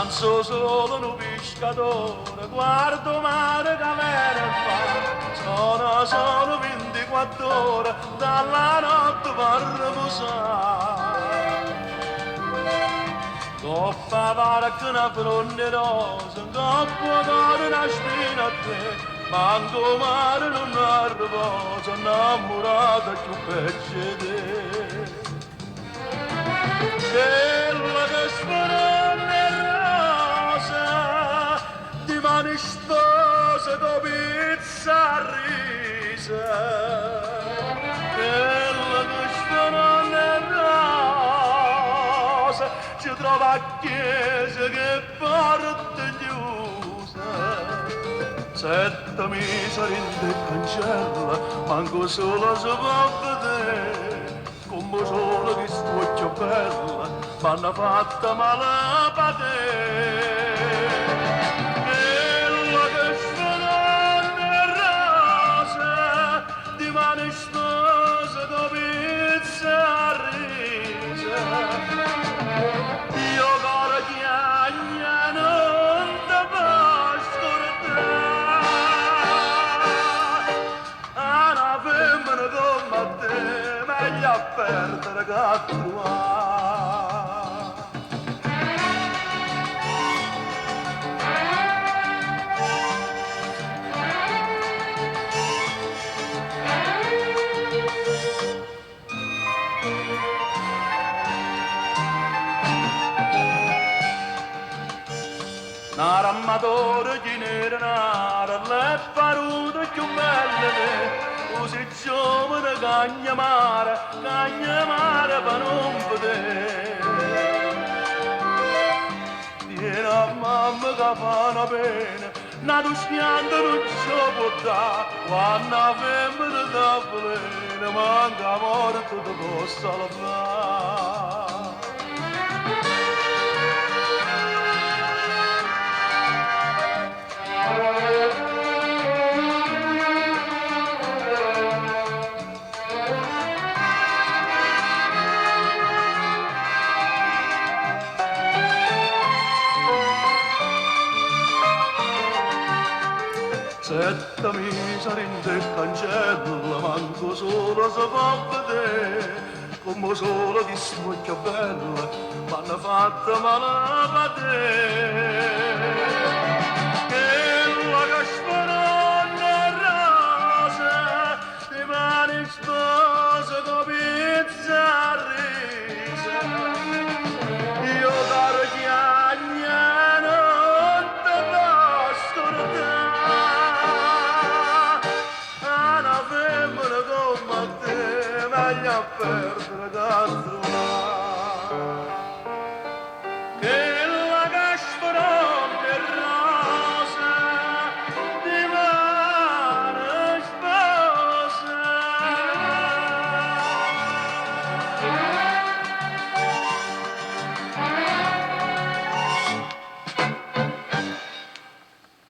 Danzo solo un pescatore, guardo mare che me fa. Sono 24 ore dalla notte per riposare. Coppa varca una fronde rosa, coppa cuore una spina a te. Manco mare non riposa, innamorata più peggio di te. Quella che sforna rosa, di mani spose con pizza a risa. Quella che sforna rosa, ci trova a chiesa che porta chiusa. 7 miseri in cancella, manco solo si può vedere. Come solo che stuocchio bella, m'hanno fatta male per te. Quella che sforna rosa, di mani spose con pizza a risa. Io cuore chiagna non te posso scordare. Una femmina come te, meglio a perdere che a trovare. N'aramatore chi n'era nara, le parute più belle. Così giovane cagna mare per non vedere. Viene a mamma che fa una pena, nato spianto non ci può dare. Quando la femmina da plena, manca morte ti possa la fare. Sette miseri in del cancello, manco solo si può vedere, come solo di smucchia bella, m'hanno fatto male per te. Quella che sforna rosa, di mani spose con pizza